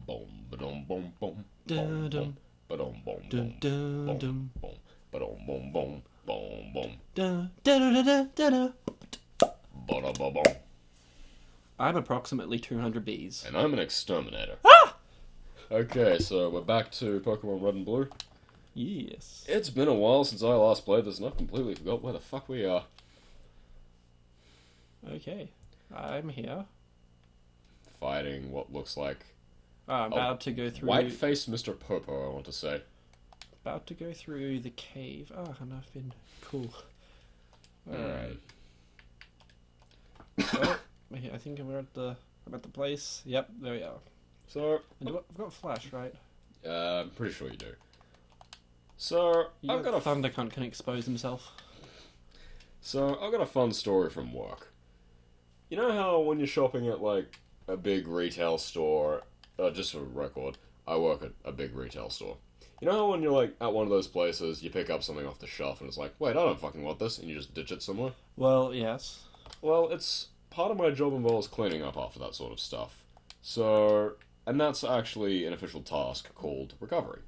Boom, ba-dum, boom, boom, boom, Dun, boom, dun, ba-dum, boom, dun, boom, dun, boom, dun. boom, ba-dum, boom, boom, boom, boom, Dun, dun, dun, dun, dun, dun. ba-da-ba-bum. I'm approximately 200 bees. And I'm an exterminator. Ah! Okay, so we're back to Pokemon Red and Blue. Yes. It's been a while since I last played this, and I've completely forgot where the fuck we are. Okay. I'm here. Fighting what looks like I'm about to go through. white-faced Mr. Popo, I want to say. About to go through the cave. Oh, and I've been cool. Alright. So, I think I'm at the place. Yep, there we are. So, And I've got flash, right? I'm pretty sure you do. So, I've got a Thundercunt can expose himself. So, I've got a fun story from work. You know how when you're shopping at, like, a big retail store, just for record, I work at a big retail store. You know how when you're, like, at one of those places, you pick up something off the shelf and it's like, wait, I don't fucking want this, and you just ditch it somewhere? Well, yes. Well, it's... part of my job involves cleaning up after that sort of stuff. So... and that's actually an official task called recovery.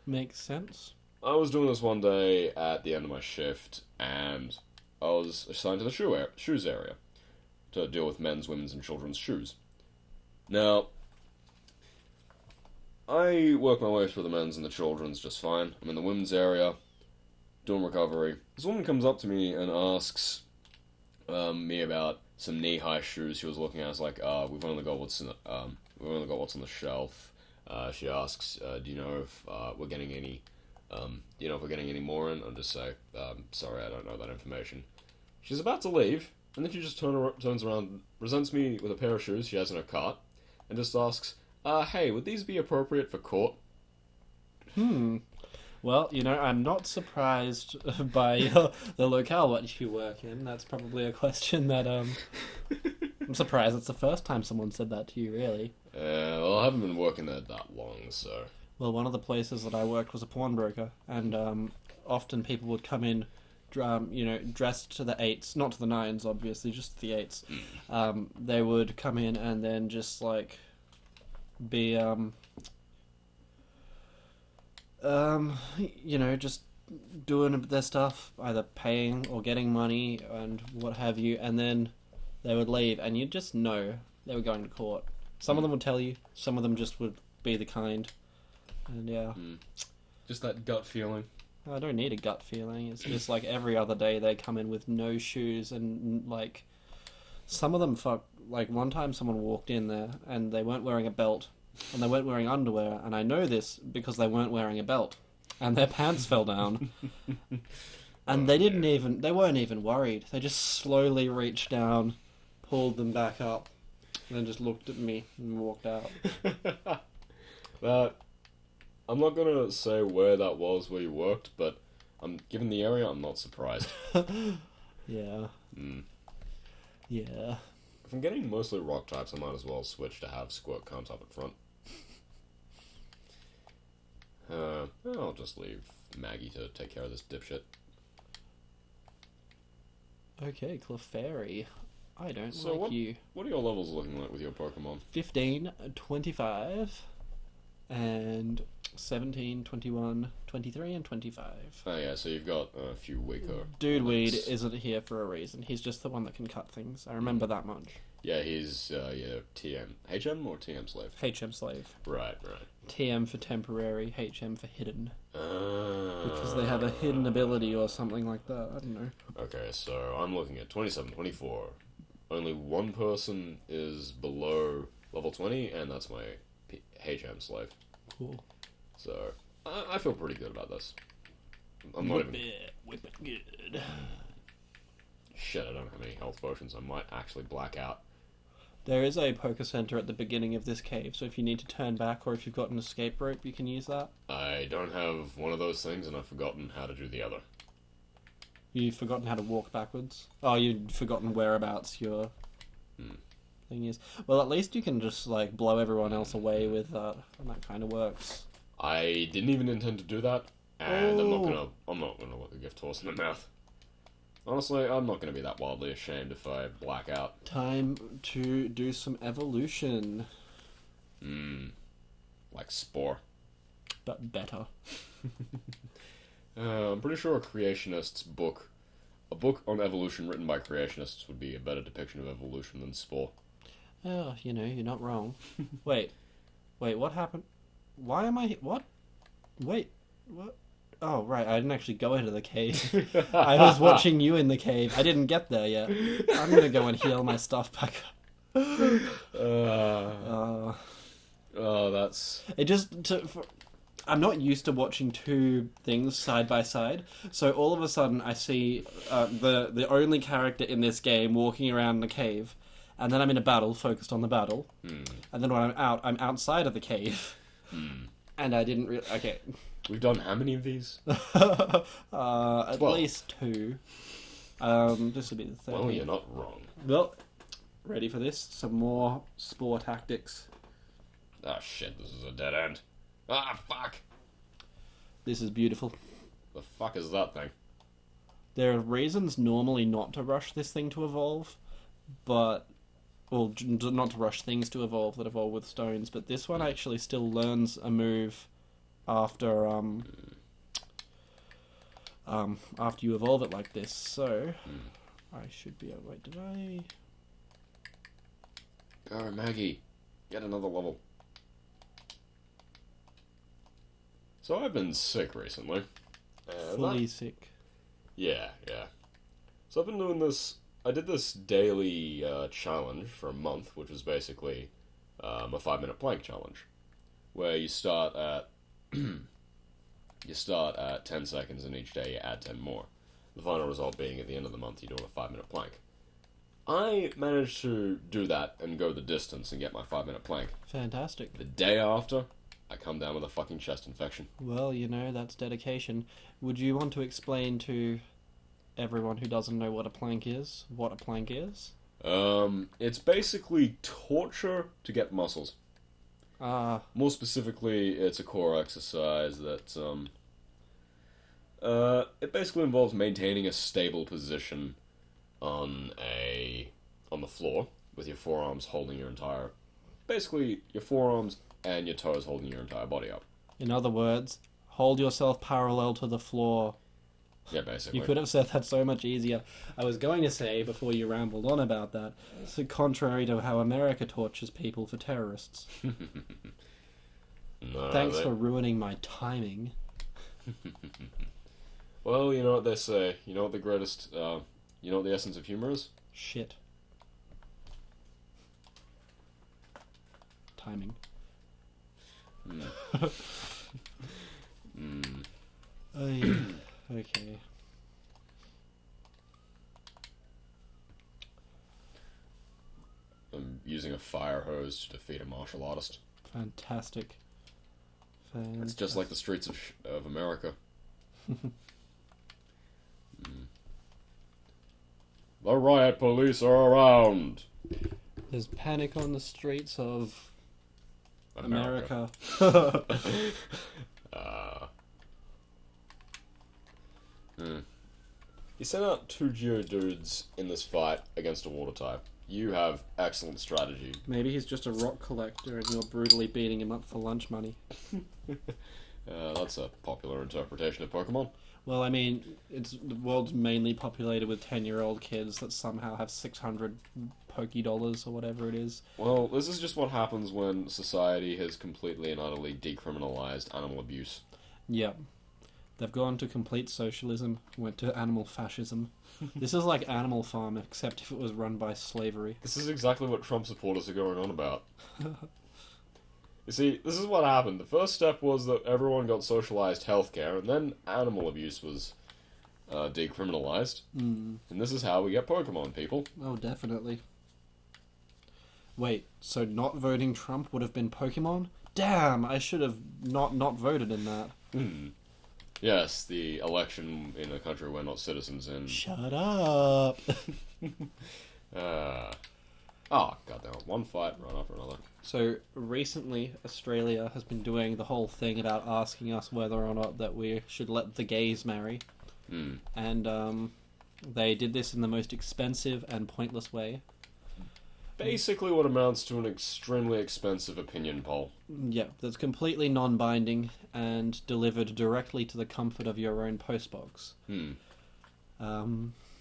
Makes sense. I was doing this one day at the end of my shift, and I was assigned to the shoes area to deal with men's, women's, and children's shoes. Now, I work my way through the men's and the children's just fine. I'm in the women's area, doing recovery. This woman comes up to me and asks me about some knee-high shoes she was looking at. I was like, we've only got what's on the shelf. She asks, do you know if we're getting any? Do you know if we're getting any more in? I'll just say, sorry, I don't know that information. She's about to leave, and then she just turns around, presents me with a pair of shoes she has in her cart, and just asks, hey, would these be appropriate for court? Well, I'm not surprised by the locale that you work in. That's probably a question that, I'm surprised it's the first time someone said that to you, really. Well, I haven't been working there that long, so... Well, one of the places that I worked was a pawnbroker, and often people would come in, dressed to the 8s, not to the 9s, obviously, just the 8s. They would come in and then just, like, be, just doing their stuff, either paying or getting money and what have you, and then they would leave, and you'd just know they were going to court. Some of them would tell you, some of them just would be the kind, and yeah. Just that gut feeling. I don't need a gut feeling, it's just like every other day they come in with no shoes, and like, some of them like one time someone walked in there, and they weren't wearing a belt, and they weren't wearing underwear, and I know this because they weren't wearing a belt, and their pants fell down, and they weren't even worried. They just slowly reached down, pulled them back up, and then just looked at me and walked out. I'm not gonna say where that was where you worked, but given the area, I'm not surprised. Yeah. Yeah. If I'm getting mostly rock types, I might as well switch to have Squirt Cunt up at front. I'll just leave Maggie to take care of this dipshit. Okay, Clefairy. I don't So like you. What are your levels looking like with your Pokemon? 15, 25, and 17, 21, 23, and 25. Oh yeah, so you've got a few weaker... Dude Weed ones. isn't here for a reason. He's just the one that can cut things. I remember that much. Yeah, he's, TM. HM or TM Slave? HM Slave. Right. TM for temporary, HM for hidden. Because they Because have a hidden ability or something like that. I don't know. Okay, so I'm looking at 27, 24. Only one person is below level 20, and that's my HM Slave. Cool. So, I feel pretty good about this. I'm not even... Whip it good. Shit, I don't have any health potions. I might actually black out. There is a Poké Center at the beginning of this cave, so if you need to turn back or if you've got an escape rope, you can use that. I don't have one of those things, and I've forgotten how to do the other. You've forgotten how to walk backwards? Oh, you've forgotten whereabouts your thing is. Well, at least you can just, like, blow everyone else away with that, and that kind of works. I didn't even intend to do that, and I'm not gonna look a gift horse in the mouth. Honestly, I'm not gonna be that wildly ashamed if I black out. Time to do some evolution. like Spore. But better. I'm pretty sure a creationist's book, a book on evolution written by creationists, would be a better depiction of evolution than Spore. Oh, you know, you're not wrong. Wait, what happened? Why am I... What? Wait, what? Oh, right, I didn't actually go into the cave. I was watching you in the cave. I didn't get there yet. I'm gonna go and heal my stuff back up. That's... It just... I'm not used to watching two things side by side, so all of a sudden I see the only character in this game walking around the cave, and then I'm in a battle, focused on the battle, and then when I'm out, I'm outside of the cave, and I didn't really... Okay. We've done how many of these? At least 2. This would be the third. Well, you're not wrong. Well, ready for this? Some more Spore tactics. Ah, shit, this is a dead end. Ah, fuck! This is beautiful. The fuck is that thing? There are reasons normally not to rush this thing to evolve, but... Well, not to rush things to evolve that evolve with stones, but this one actually still learns a move after you evolve it like this, so... I should be able... Wait, did I... Go, Maggie. Get another level. So I've been sick recently. Fully sick. Yeah. So I've been doing this... I did this daily challenge for a month, which was basically a 5-minute plank challenge, where you start at 10 seconds, and each day you add 10 more. The final result being at the end of the month you're doing a 5-minute plank. I managed to do that and go the distance and get my 5-minute plank. Fantastic. The day after, I come down with a fucking chest infection. Well, you know, that's dedication. Would you want to explain to everyone who doesn't know what a plank is, what a plank is? It's basically torture to get muscles. More specifically, it's a core exercise that, it basically involves maintaining a stable position on the floor, with your forearms holding your entire... Basically, your forearms and your toes holding your entire body up. In other words, hold yourself parallel to the floor. Yeah, basically. You could have said that so much easier. I was going to say, before you rambled on about that, so contrary to how America tortures people for terrorists. No, Thanks for ruining my timing. Well, you know what they say. You know what the greatest... you know what the essence of humor is? Shit. Timing. Okay. I'm using a fire hose to defeat a martial artist. Fantastic. It's just like the streets of America. The riot police are around. There's panic on the streets of America. You sent out 2 Geodudes in this fight against a water type. You have excellent strategy. Maybe he's just a rock collector and you're brutally beating him up for lunch money. That's a popular interpretation of Pokemon. Well, I mean, the world's mainly populated with 10-year-old kids that somehow have 600 Poké-dollars or whatever it is. Well, this is just what happens when society has completely and utterly decriminalized animal abuse. Yep. They've gone to complete socialism, went to animal fascism. This is like Animal Farm, except if it was run by slavery. This is exactly what Trump supporters are going on about. You see, this is what happened. The first step was that everyone got socialized healthcare, and then animal abuse was decriminalized. And this is how we get Pokemon, people. Oh, definitely. Wait, so not voting Trump would have been Pokemon? Damn, I should have not voted in that. Yes, the election in a country we're not citizens in. Shut up! Goddamn. One fight, run after another. So, recently, Australia has been doing the whole thing about asking us whether or not that we should let the gays marry. And, they did this in the most expensive and pointless way. basically what amounts to an extremely expensive opinion poll. Yeah, that's completely non-binding and delivered directly to the comfort of your own postbox.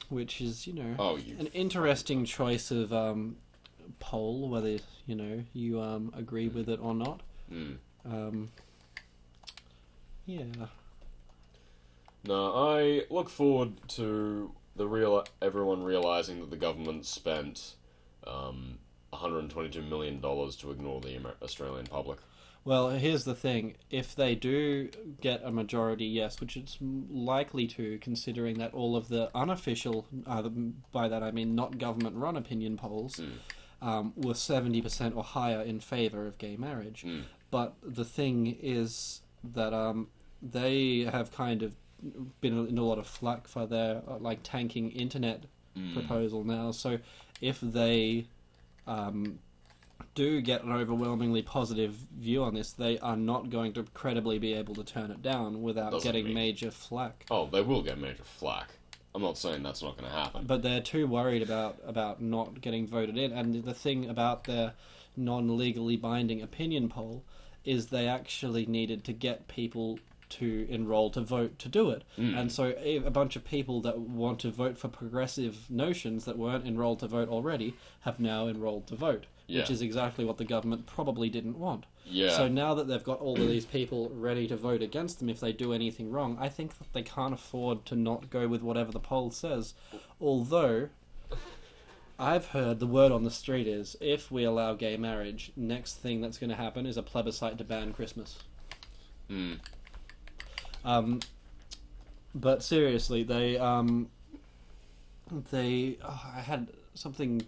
Which is, an interesting choice of poll, whether you agree with it or not. Yeah. No, I look forward to everyone realizing that the government spent $122 million to ignore the Australian public. Well, here's the thing. If they do get a majority yes, which it's likely to, considering that all of the unofficial, by that I mean not government-run opinion polls, were 70% or higher in favour of gay marriage. But the thing is that they have kind of been in a lot of flack for their tanking internet proposal now. So if they do get an overwhelmingly positive view on this, they are not going to credibly be able to turn it down without getting major flack. Oh, they will get major flack. I'm not saying that's not going to happen. But they're too worried about not getting voted in. And the thing about their non-legally binding opinion poll is they actually needed to get people to enroll to vote to do it. And so a bunch of people that want to vote for progressive notions that weren't enrolled to vote already have now enrolled to vote. Which is exactly what the government probably didn't want. Yeah. So now that they've got all of these people ready to vote against them if they do anything wrong, I think that they can't afford to not go with whatever the poll says. Although, I've heard the word on the street is, if we allow gay marriage, next thing that's going to happen is a plebiscite to ban Christmas. But seriously, I had something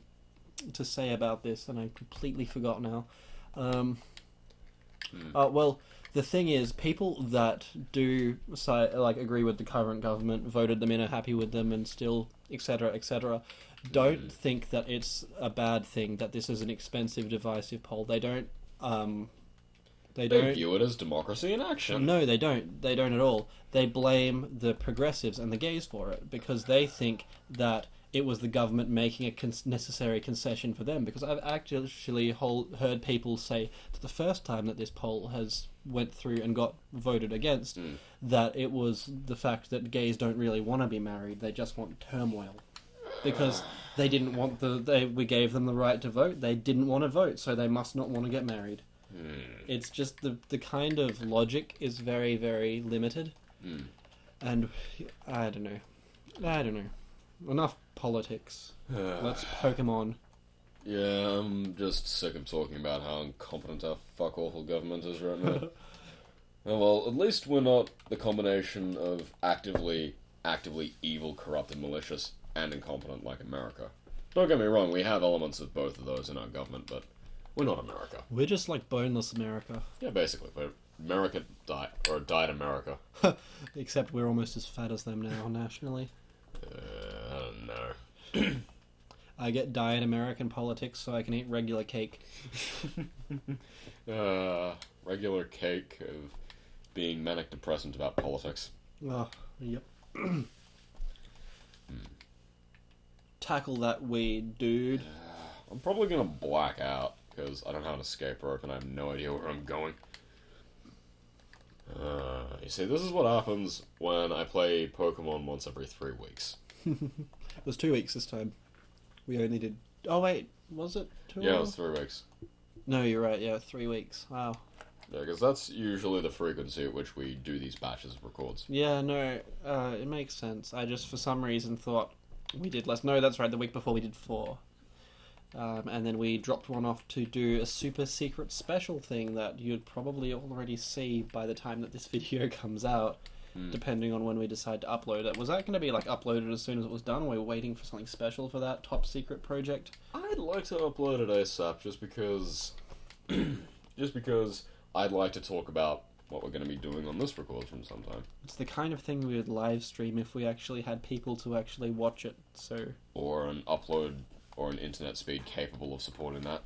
to say about this, and I completely forgot now. Well, the thing is, people that do agree with the current government, voted them in, are happy with them, and still, etc., don't think that it's a bad thing that this is an expensive, divisive poll. They don't. They view it as democracy in action. No, they don't. They don't at all. They blame the progressives and the gays for it because they think that it was the government making a necessary concession for them. Because I've actually heard people say that the first time that this poll has went through and got voted against, that it was the fact that gays don't really want to be married. They just want turmoil. Because they didn't want we gave them the right to vote. They didn't want to vote, so they must not want to get married. It's just the kind of logic is very, very limited. And I don't know. Enough politics. Let's Pokemon. Yeah, I'm just sick of talking about how incompetent our fuck-awful government is right now. Oh, well, at least we're not the combination of actively evil, corrupted, malicious, and incompetent like America. Don't get me wrong, we have elements of both of those in our government, but we're not America. We're just like boneless America. Yeah, basically. But America died America. Except we're almost as fat as them now, nationally. I don't know. I get diet American politics so I can eat regular cake. Regular cake of being manic depressant about politics. Oh, yep. Tackle that weed, dude. I'm probably gonna black out because I don't have an escape rope and I have no idea where I'm going. You see, this is what happens when I play Pokemon once every 3 weeks. It was 2 weeks this time. We only did... Oh, wait. Was it 2 Yeah, it was 3 weeks. No, you're right. Yeah, 3 weeks. Wow. Yeah, because that's usually the frequency at which we do these batches of records. Yeah, no, it makes sense. I just, for some reason, thought we did less. No, that's right. The week before we did 4. And then we dropped one off to do a super secret special thing that you'd probably already see by the time that this video comes out, depending on when we decide to upload it. Was that going to be like uploaded as soon as it was done, or we were waiting for something special for that top secret project? I'd like to upload it ASAP just because I'd like to talk about what we're going to be doing on this record from sometime. It's the kind of thing we would live stream if we actually had people to actually watch it, so... Or an upload... or an internet speed capable of supporting that.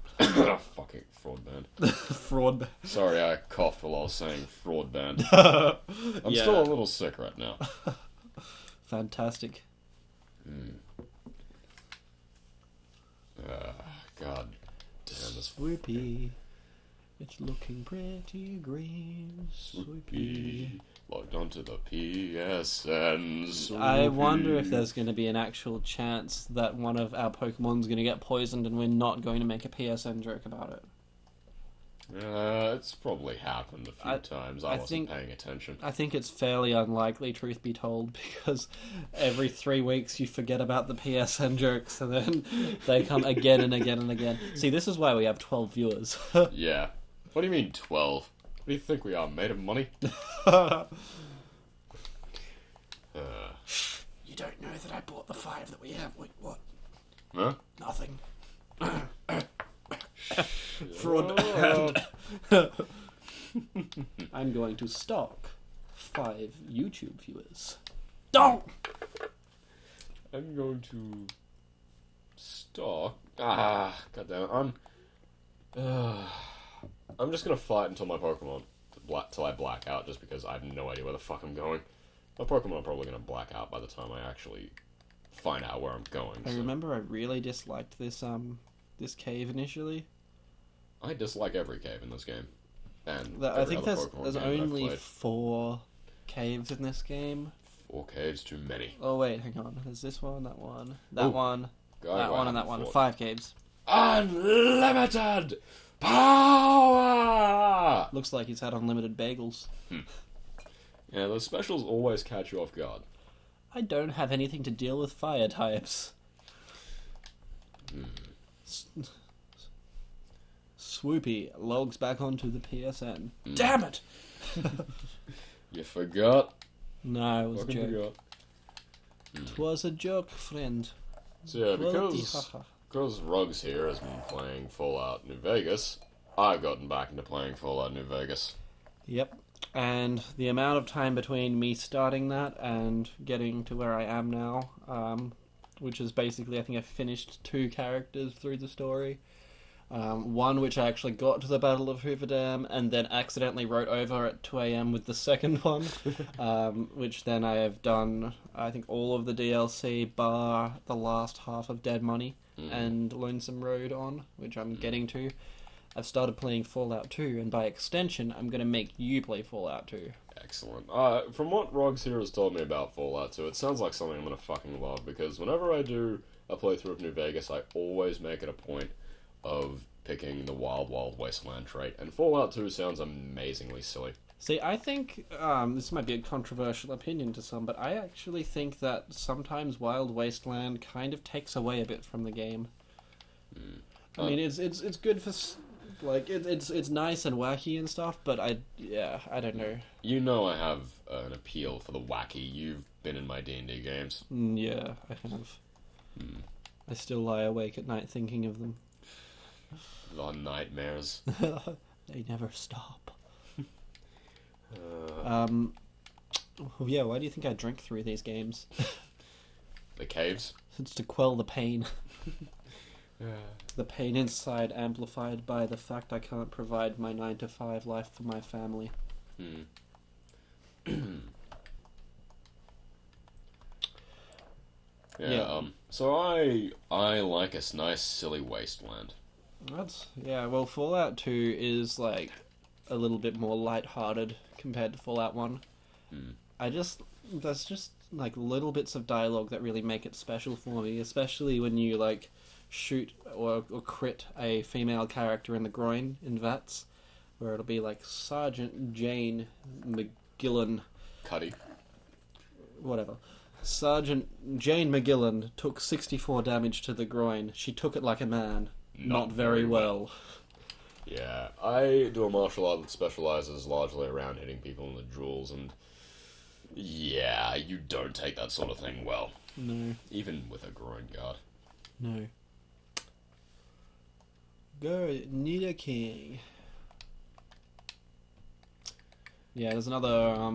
Fucking fraud band. Fraud band. Sorry, I coughed while I was saying fraud band. I'm still a little sick right now. Fantastic. God damn this. Swoopy. It's looking pretty green. Swoopy. Logged onto the PSN. Swoopy. I wonder if there's going to be an actual chance that one of our Pokemon's going to get poisoned and we're not going to make a PSN joke about it. It's probably happened a few times. I wasn't paying attention. I think it's fairly unlikely, truth be told, because every 3 weeks you forget about the PSN jokes and then they come again and again and again. See, this is why we have 12 viewers. Yeah. What do you mean 12? What do you think we are, made of money? You don't know that I bought the 5 that we have. Wait, what? Huh? Nothing. Fraud. I'm going to stalk 5 YouTube viewers. Don't! I'm going to stalk. Goddamn. I'm just gonna fight until my Pokemon till I black out, just because I have no idea where the fuck I'm going. My Pokemon are probably gonna black out by the time I actually find out where I'm going. I remember I really disliked this this cave initially. I dislike every cave in this game, and I think there's there's only 4 caves in this game. 4 caves, too many. Oh wait, hang on. There's this one, that one, that Ooh. one, God, that one, and that one. fought. 5 caves. Unlimited power! Looks like he's had unlimited bagels. Yeah, those specials always catch you off guard. I don't have anything to deal with fire types. Swoopy logs back onto the PSN. Damn it! You forgot? No, it was a Fucking joke. forgot. It was a joke, friend. So yeah, because Ruggs here has been playing Fallout New Vegas, I've gotten back into playing Fallout New Vegas. Yep. And the amount of time between me starting that and getting to where I am now, which is basically, I think I finished 2 characters through the story. One which I actually got to the Battle of Hoover Dam and then accidentally wrote over at 2 a.m. with the second one, which then I have done, I think, all of the DLC bar the last half of Dead Money and Lonesome Road on, which I'm getting to. I've started playing Fallout 2, and by extension, I'm going to make you play Fallout 2. Excellent. From what Roggs here has told me about Fallout 2, it sounds like something I'm going to fucking love, because whenever I do a playthrough of New Vegas, I always make it a point of picking the Wild Wild Wasteland trait, and Fallout 2 sounds amazingly silly. See, I think, this might be a controversial opinion to some, but I actually think that sometimes Wild Wasteland kind of takes away a bit from the game. I mean, it's good for... Like, it's nice and wacky and stuff, but I don't know. You know I have an appeal for the wacky. You've been in my D&D games. Yeah, I have. I still lie awake at night thinking of them. The nightmares. They never stop. Yeah, why do you think I drink through these games? The caves? It's to quell the pain. The pain inside amplified by the fact I can't provide my 9-to-5 life for my family. So I like a nice silly wasteland. Well, Fallout 2 is like a little bit more light-hearted compared to Fallout 1. There's just like little bits of dialogue that really make it special for me, especially when you like shoot or crit a female character in the groin in VATS, where it'll be like Sergeant Jane McGillan. Cuddy. Whatever. Sergeant Jane McGillan took 64 damage to the groin. She took it like a man. Not very well. Yeah, I do a martial art that specializes largely around hitting people in the jewels, and yeah, you don't take that sort of thing well. No. Even with a groin guard. No. Go, Nidoking. Yeah, there's another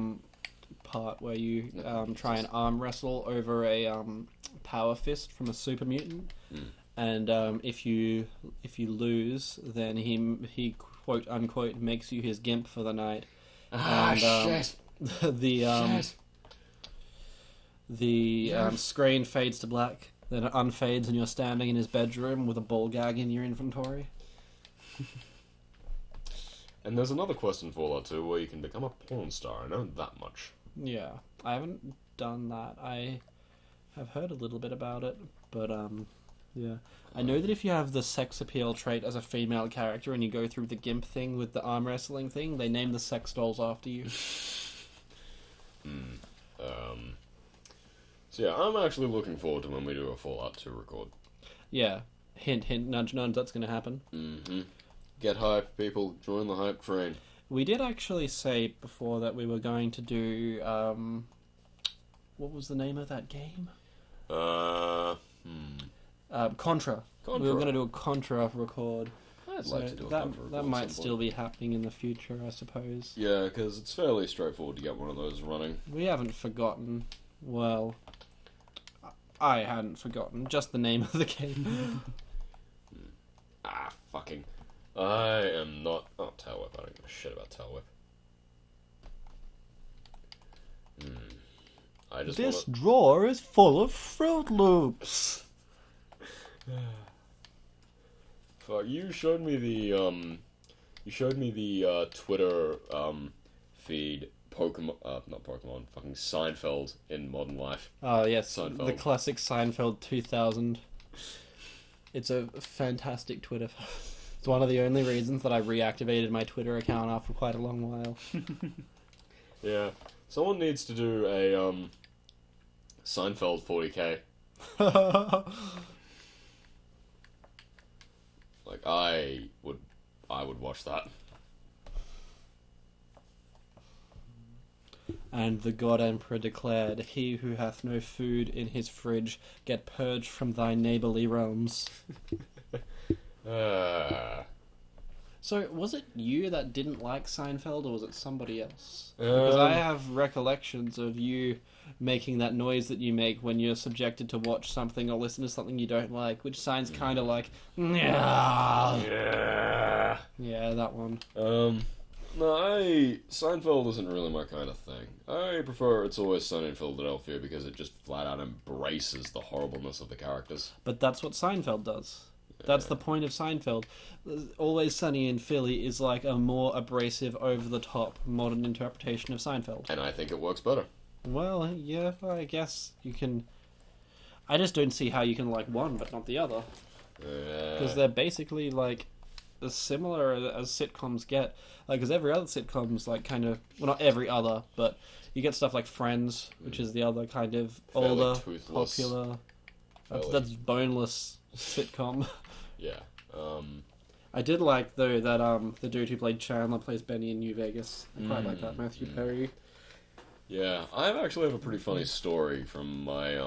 part where you try and arm wrestle over a power fist from a super mutant, and if you lose, then he quote unquote makes you his gimp for the night. Shit. The screen fades to black, Then it unfades and you're standing in his bedroom with a ball gag in your inventory. And there's another quest in Fallout 2 where you can become a porn star. I know that much. Yeah, I haven't done that. I have heard a little bit about it, but yeah. I know that if you have the sex appeal trait as a female character and you go through the GIMP thing with the arm wrestling thing, they name the sex dolls after you. So yeah, I'm actually looking forward to when we do a Fallout 2 record. Yeah. Hint, hint, nudge, nudge, that's going to happen. Mm-hmm. Get hype, people. Join the hype train. We did actually say before that we were going to do, what was the name of that game? Contra. Contra. We were going to do a Contra record. I'd like to do a that, Contra record that at might some still point. be happening in the future, I suppose. Yeah, because it's fairly straightforward to get one of those running. We haven't forgotten. Well, I hadn't forgotten. Just the name of the game. Fucking. I am not... Oh, Tail Whip. I don't give a shit about Tail Whip. I just This wanna... drawer is full of Fruit Loops. Fuck, you showed me the Twitter, feed Pokemon... not Pokemon. Fucking Seinfeld in modern life. Oh, yes. Seinfeld. The classic Seinfeld 2000. It's a fantastic Twitter. It's one of the only reasons that I reactivated my Twitter account after quite a long while. Yeah. Someone needs to do a, Seinfeld 40k. Like, I would watch that. And the God Emperor declared, "He who hath no food in his fridge, get purged from thy neighbourly realms." So, was it you that didn't like Seinfeld, or was it somebody else? Because I have recollections of you making that noise that you make when you're subjected to watch something or listen to something you don't like, which sounds kind of like, Yeah. yeah, that one. No, Seinfeld isn't really my kind of thing. I prefer It's Always Sunny in Philadelphia because it just flat out embraces the horribleness of the characters. But that's what Seinfeld does. That's the point of Seinfeld. Always Sunny in Philly is like a more abrasive, over-the-top, modern interpretation of Seinfeld. And I think it works better. Well, yeah, I guess you can... I just don't see how you can like one but not the other. Because they're basically, like, as similar as sitcoms get. Like, because every other sitcom's, like, kind of... Well, not every other, but you get stuff like Friends, which is the other kind of Fairly older, toothless. popular... Fairly- That's boneless sitcom. Yeah. I did like, though, that the dude who played Chandler plays Benny in New Vegas. I quite like that, Matthew Perry. Yeah, I actually have a pretty funny story from my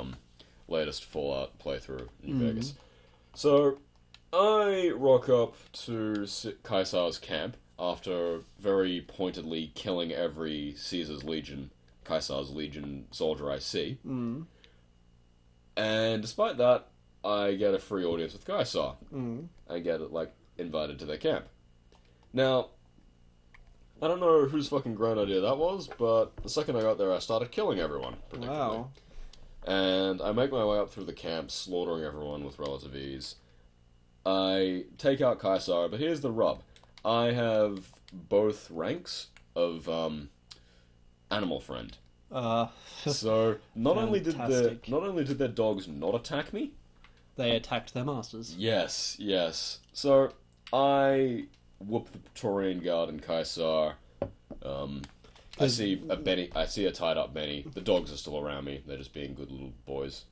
latest Fallout playthrough in New Vegas. So, I rock up to Caesar's camp after very pointedly killing every Caesar's Legion soldier I see. And despite that, I get a free audience with Caesar. I get, like, invited to their camp. Now, I don't know whose fucking great idea that was, but the second I got there, I started killing everyone, predictably. Wow. And I make my way up through the camp, slaughtering everyone with relative ease. I take out Caesar, but here's the rub. I have both ranks of animal friend. So not only did their dogs not attack me, they attacked their masters. yes. So I whoop the Praetorian Guard and Caesar. I see a tied up Benny. The dogs are still around me. They're just being good little boys.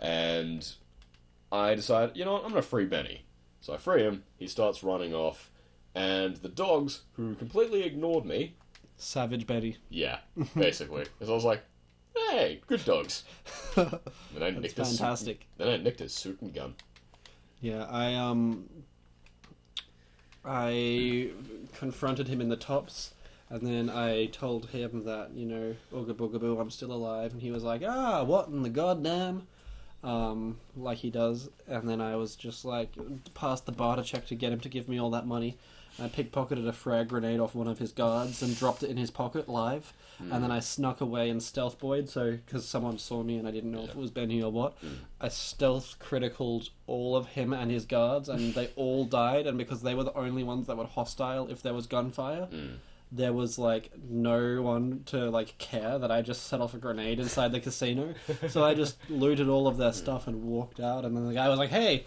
And I decide, you know what, I'm going to free Benny. So I free him, he starts running off, and the dogs, who completely ignored me... Savage Benny. Yeah, basically. Because I was like, hey, good dogs. Then I That's fantastic. Then I nicked his suit and gun. Yeah, I confronted him in the tops, and then I told him that, you know, ooga booga boo, I'm still alive, and he was like, what in the goddamn? Like he does, and then I was just like, passed the barter check to get him to give me all that money, I pickpocketed a frag grenade off one of his guards and dropped it in his pocket live. And then I snuck away and stealth boyed, so because someone saw me and I didn't know if it was Benny or what. I stealth criticaled all of him and his guards, and they all died. And because they were the only ones that were hostile if there was gunfire, there was like no one to like care that I just set off a grenade inside the casino. So I just looted all of their stuff and walked out. And then the guy was like, "Hey,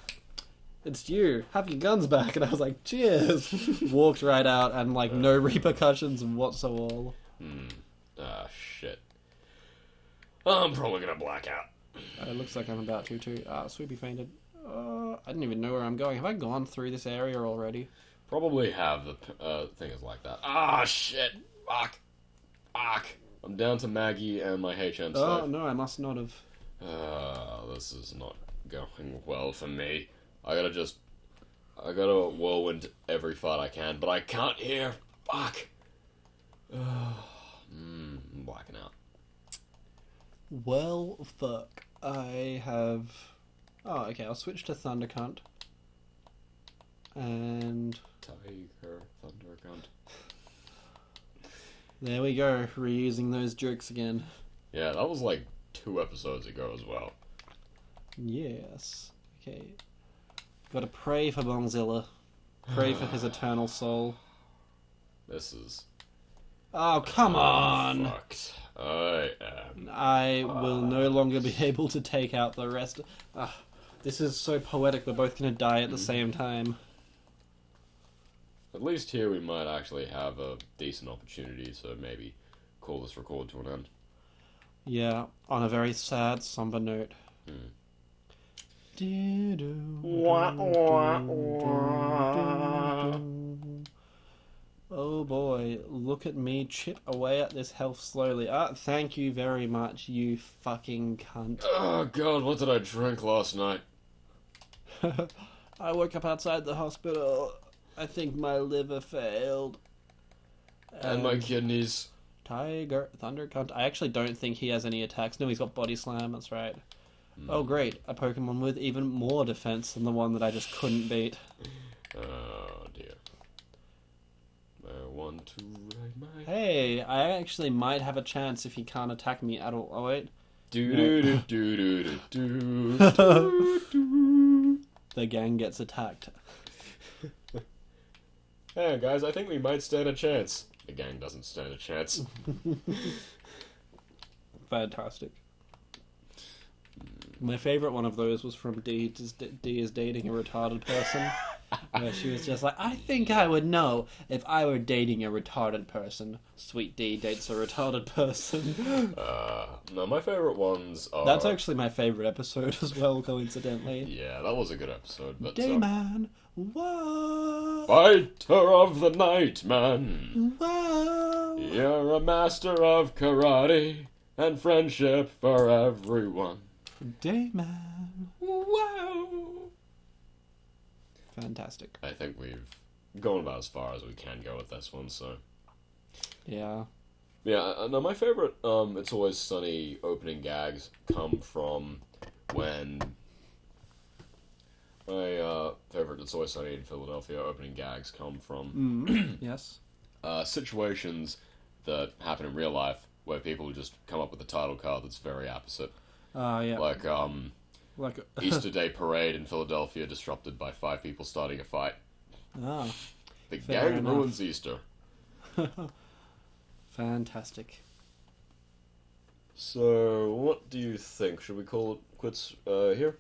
it's you. Have your guns back." And I was like, "Cheers." Walked right out, and like no repercussions whatsoever. Ah, shit. I'm probably gonna black out. It looks like I'm about to too. Sweepy fainted. I didn't even know where I'm going. Have I gone through this area already? Probably have the thing is like that. Ah, shit. Fuck. I'm down to Maggie and my HM Oh, safe. no, I must not have. This is not going well for me. I gotta whirlwind every fight I can, but I can't hear. Fuck. I'm blacking out. Well, fuck. I have... Oh, okay, I'll switch to Thundercunt. And... Tiger, Thundercunt. There we go, reusing those jokes again. Yeah, that was like 2 episodes ago as well. Yes. Okay. Gotta pray for Bongzilla. Pray for his eternal soul. This is... Oh, come on! Fucked. I am... I will no longer be able to take out the rest. This is so poetic, we're both gonna die at the same time. At least here we might actually have a decent opportunity to maybe call this record to an end. Yeah, on a very sad, somber note. Oh boy, look at me chip away at this health slowly. Thank you very much, you fucking cunt. Oh god, what did I drink last night? I woke up outside the hospital. I think my liver failed. And my kidneys. Tiger, Thundercunt. I actually don't think he has any attacks. No, he's got Body Slam, that's right. Oh great, a Pokemon with even more defense than the one that I just couldn't beat. Oh dear. I want to ride my... Hey, I actually might have a chance if he can't attack me at all. Oh wait. Do-do-do-do-do-do. The gang gets attacked. Hey guys, I think we might stand a chance. The gang doesn't stand a chance. Fantastic. My favourite one of those was from D is dating a retarded person. Where she was just like, I think I would know if I were dating a retarded person. Sweet D dates a retarded person. No, my favourite ones are... That's actually my favourite episode as well, coincidentally. Yeah, that was a good episode, but... Dayman, what? Fighter of the night, man. Wow. You're a master of karate and friendship for everyone. Dayman. Wow. Fantastic. I think we've gone about as far as we can go with this one, so... Yeah. Yeah, no, my favourite It's Always Sunny opening gags come from when... My favourite It's Always Sunny in Philadelphia opening gags come from... Yes. Situations that happen in real life where people just come up with a title card that's very opposite. Yeah. Like, Like Easter Day Parade in Philadelphia disrupted by 5 people starting a fight. Ah. The Fair gang enough. ruins Easter. Fantastic. So, what do you think? Should we call it quits here?